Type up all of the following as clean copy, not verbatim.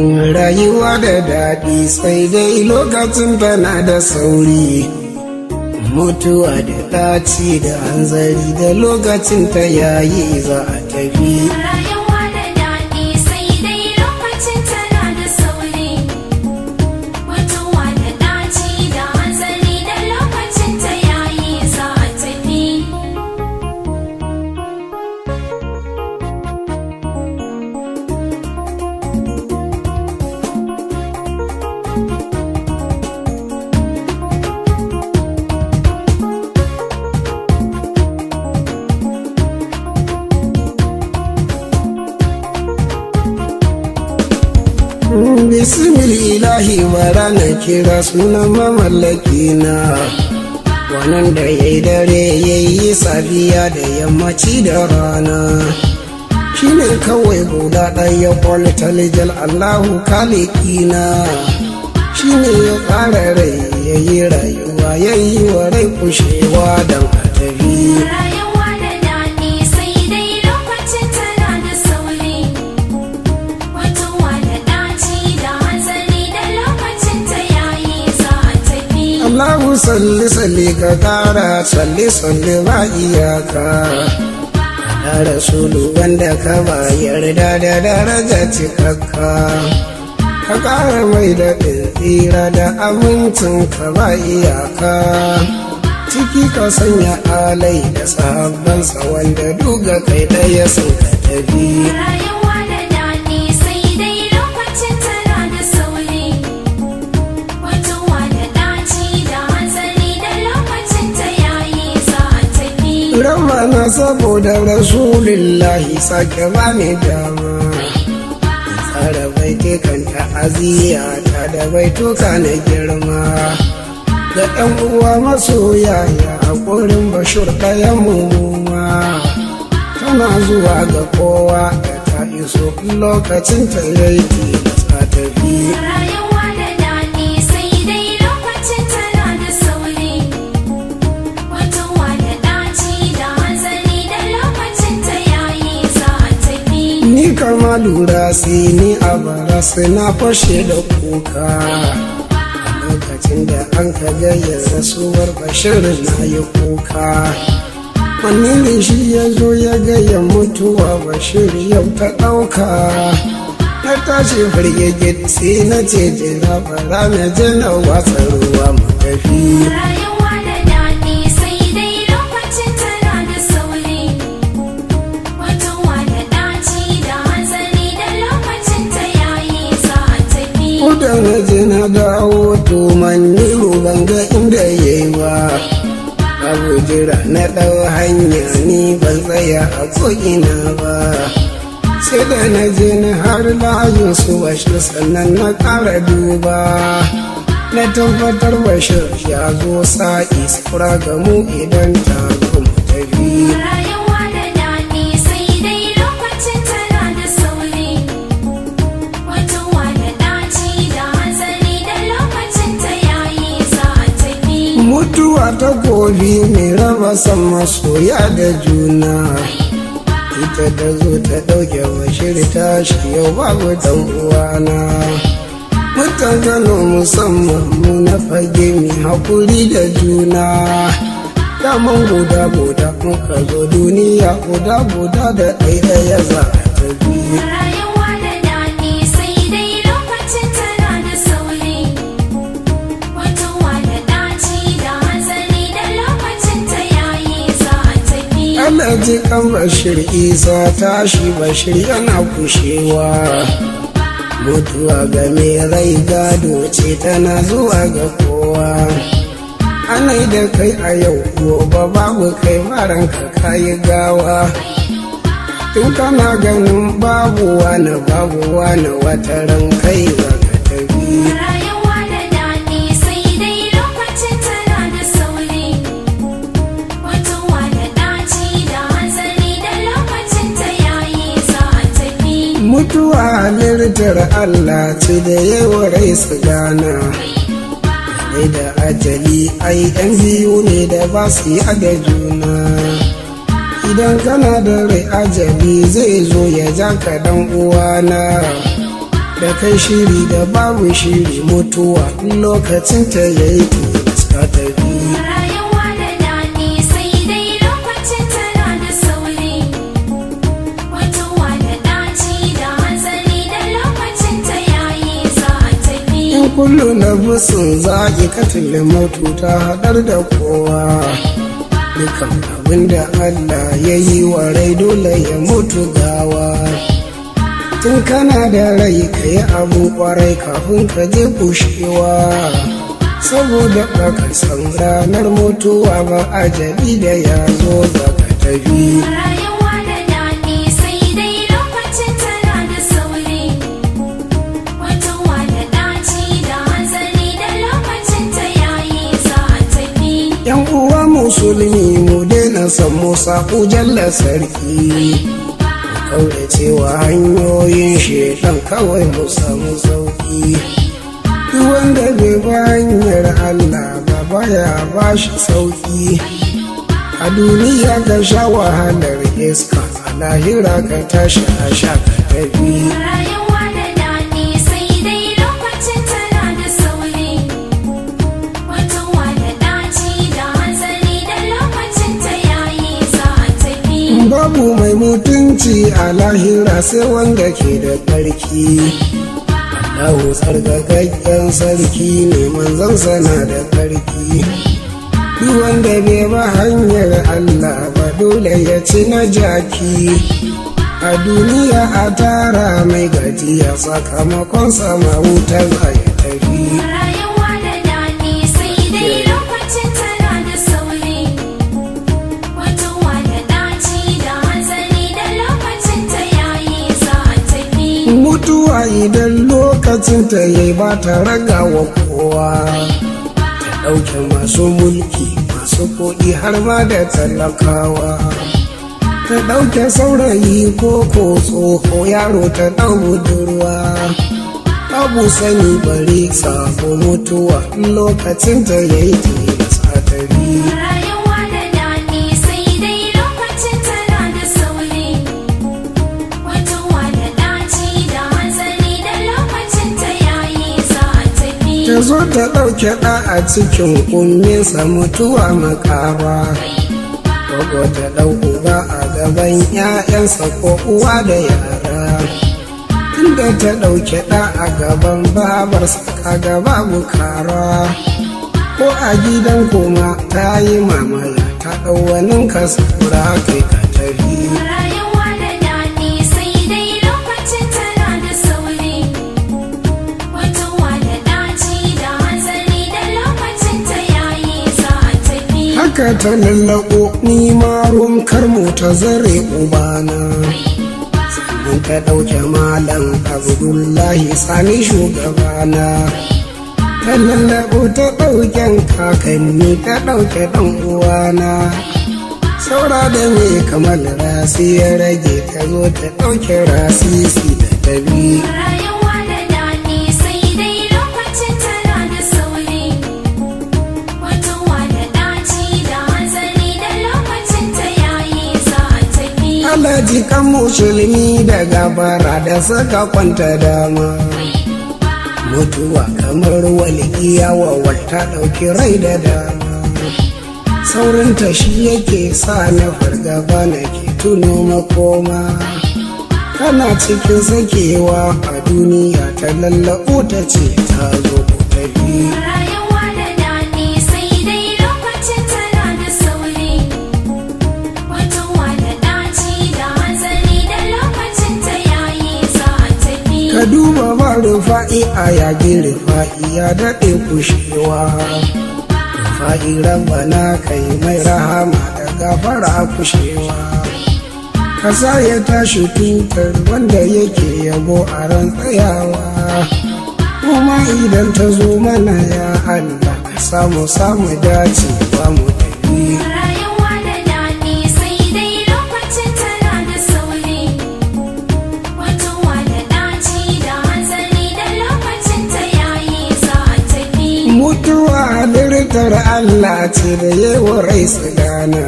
Rayuwa da daɗi sai dai lokacin tana da sauri, mutuwa da ɗaci da hanzari da lokacin ta yayi za a tafi. Rayuwa da daɗi sai dai lokacin tana da sauri, mutuwa da ɗaci da hanzari da lokacin ta yayi za a tafi. Bismillahi bara na kira sunan mamallaki na, wannan da ya yi dare ya yi safiya da yammaci da rana, shi ne kawai guda ɗaya kwalitalijal Allahu kalikina, shi ne ya ƙara rai ya yi rayuwa ya yi wa rai kushewa don a tafi. Rayuwa da daɗi sai dai lokacin tana da sauri, mutuwa da ɗaci da hanzari da lokacin ta yayi za a tafi. Allahu salli salli ka ƙara salli ba iyaka, da rasulu wanda ka ba yarda da daraja cikakka, ka ƙara mai daɗin tsira da amincin ka ba iyaka, ciki ka sanya alai da sahabbansa wanda duga kai ɗaya sun ka tafi. Rayuwa da daɗi sai dai lokacin tana da sauri, mutuwa da ɗaci da hanzari da lokacin ta yayi za a tafi. Ramana saboda rasulillahi sake bani dama, tsara baitukan ta aziyyar da baituka na girma, da ɗan uwa masoya ya haƙurin Bashir ɗaya mummuma, tana zuwa ga kowa da ta iso lokacin ta yayi ta tafi. Rayuwa da daɗi sai dai lokacin tana da sauri, mutuwa da ɗaci da hanzari da lokacin ta yayi za a tafi. Ni kama lura sai ni abarasi na fashe da kuka, lokacin da an ka gayyar rasuwar Bashir na yi kuka, wani shi ya zo ya gayya mutuwa Bashir yau ta ɗauka, na tashi firgigit sai na ce jira bara na je na watsa ruwa mu tafi. Rayuwa da daɗi sai dai lokacin tana da sauri, mutuwa da ɗaci da hanzari da lokacin ta yayi za a tafi. Kuda na je na dawo to manni ban ga inda yayi ba, abu jira na ɗau hanya ni ban tsaya a ko'ina ba, sai da na je na har layin su Bashir sannan na ƙara duba, na tabbatar Bashir ya zo sa'i saura ga mu idan ta kuma tafi. Rayuwa da daɗi sai dai lokacin tana da sauri, mutuwa da ɗaci da hanzari da lokacin ta yayi za a tafi. Mutuwa ta gobe mai raba san masoya da juna, ita ta zo ta ɗauke Bashir tashi yau babu ɗan uwana. Mutan Kano musamman mu na fage mai haƙuri da juna, daman guda muka zo duniya guda da ɗaya za a tafi. Rayuwa da daɗi sai dai lokacin tana da sauri, mutuwa da ɗaci da hanzari da lokacin ta yayi za a tafi. Allah ji kan Bashir Isa tashi Bashir yana kushewa, mutuwa ga mai rai gado ce tana zuwa ga kowa, anai da kai a yau gobe babu kai maranka kayi gawa, tun kana ganin babu wani wataran kai za ka tafi. Rayuwa da daɗi sai dai lokacin tana da sauri, mutuwa da ɗaci da hanzari da lokacin ta yayi za a tafi. Mutuwa halittar Allah ce da yawa rai su gana, da ajali ai yan biyu ne da ba su yi da juna, idan kana da rai ajali zai zo ya ja ka dan uwana, da kai shiri da babu shiri mutuwa lokacin ta yayi ka tafi. Rayuwa da daɗi sai dai lokacin tana da sauri. Mutuwa da ɗaci da hanzari da lokacin ta yayi za a tafi. In kullu na busun zaƙi katilin mutu ta haɗar da kowa. Dukan abinda Allah ya yi wa rai dole ya mutu gawa. Tun kana da rai ka yi abin kwarai kafin ka je kushewa, saboda baka san ranar mutuwa ba ajali da ya zo za ka tafi. Rayuwa da daɗi sai dai lokacin tana da sauri. Mutuwa da ɗaci da hanzari da lokacin ta yayi za a tafi. Yan uwa musulmi mu daina san musa jalla sarki, kaure cewa hanyoyin shedan kawai mu samu sauki. Duk wanda bai ba hanyar Allah ba baya ba shi sauki. A duniya ka sha wahalar iska, a lahira ka tashi a sha ka tafi. Rayuwa da daɗi sai dai lokacin tana da sauri. Mutuwa da ɗaci da hanzari da lokacin ta yayi za a tafi. Babu mai mutunci a lahira sai wanda ke da tsarki. Allahu tsarkakakken sarki ne manzansa na da tsarki. Duk wanda bai ba hanyar Allah ba dole ya ci na jaki. A duniya a tara mai gajiya sakamakon sama wutar a ya tafi. Rayuwa da daɗi sai dai lokacin tana da sauri. Mutuwa da ɗaci da hanzari da lokacin ta yayi za a tafi. Mutuwa idan lokacin ta yayi ba ta ragawa kowa, ta ɗauke masu mulki masu kuɗi har ma da talakawa, ta ɗauke saurayi ko tsoho yaro ta ɗau budurwa. Abu sani bari sabo mutuwa lokacin ta yayi tilasta ta bi. Rayuwa da daɗi sai dai lokacin tana da sauri. Mutuwa da ɗaci da hanzari da lokacin ta yayi za a tafi. Ta zo ta ɗauke ɗa a cikin umminsa mutuwa makara. Kogo ta ɗau uba a gaban ‘ya'yansa ko uwa da yara. Inda ta ɗauke ɗa a gaban babarsa kaga babu kara. Ko a gidan kuma ta yi mamaya ta ɗau wani kasura kai ka tafi. Rayuwa da daɗi sai dai lokacin tana da sauri. Mutuwa da ɗaci da hanzari da lokacin ta yayi za a tafi. Haka ta lallaɓo ni marum karmu ta zare ubana. Sannan ta ɗauke malam Abdullahi sani shugabana. Ta lallaɓo ta ɗauken kakanni ta ɗauke ɗan uwana. Saura da me Kamal rasi ya rage ta zo ta ɗauke rasisi da tabi. Rayuwa da daɗi sai dai lokacin tana da sauri. Mutuwa da ɗaci da hanzari da lokacin ta yayi za a tafi. Alhaji kan musulmi da gabara da suka kwanta dama. Mutuwa kamar walƙiya wawar ta ɗauki rai da dama. Saurinta shi yake sa na fargaba na ke tuno makoma. Kana cikin sakewa a duniya ta lallaɓo ta ce ta zo ku tafi. Rayuwa da daɗi sai dai lokacin tana da sauri. Mutuwa da ɗaci da hanzari da lokacin ta yayi za a tafi. Ka duba ba rufa'i a yagin rufa'i ya daɗe kushewa. Rufa'i rabbana kai mai rahama da gafara kushewa. Kasa ya tashi tutar wanda yake yabo a ran tsayawa. Kuma idan ta zo mana ya Allah ka samu dace ba mu tafi. Rayuwa da daɗi sai dai lokacin tana da sauri. Mutuwa da ɗaci da hanzari da lokacin ta yayi za a tafi. Mutuwa halittar Allah ce da yawa rai su gana.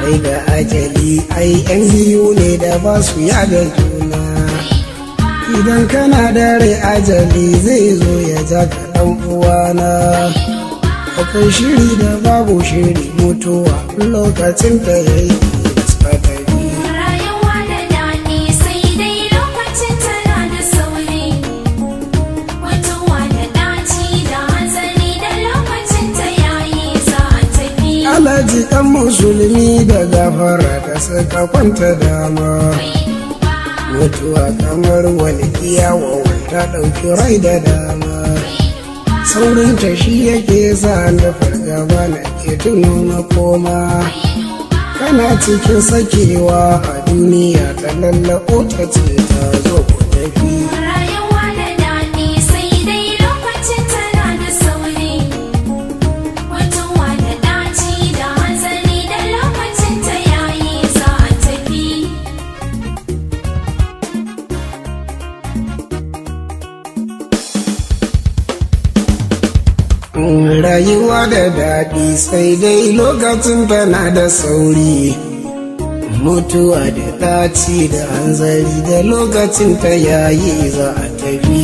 Rai da ajali ai yan biyu ne da ba su yada juna. idan kana da rai ajali zai zo ya ja ka ɗan uwana. Akwai shiri da babu shiri mutuwa lokacin da ya yi tsadari. Rayuwa da daɗi sai dai lokacin tana da sauri. Mutuwa da ɗaci da hanzari da lokacin ta yayi za a tafi. Alhaji ɗan musulmi da gafara da suka kwanta dama. Mutuwa kamar wani iyawa ta ɗauki rai da dama. Saurin ta shi yake sa na fargaba na ke tuno makoma. Kana cikin sakewa a duniya ta lallaɓo ta ce ta zo ku tafi. Rayuwa da daɗi sai dai lokacin tana da sauri. Mutuwa da ɗaci da hanzari da lokacin ta yayi za a tafi. Rayuwa da daɗi sai dai lokacin tana da sauri. Mutuwa da ɗaci da hanzari da lokacin ta yayi za a tafi.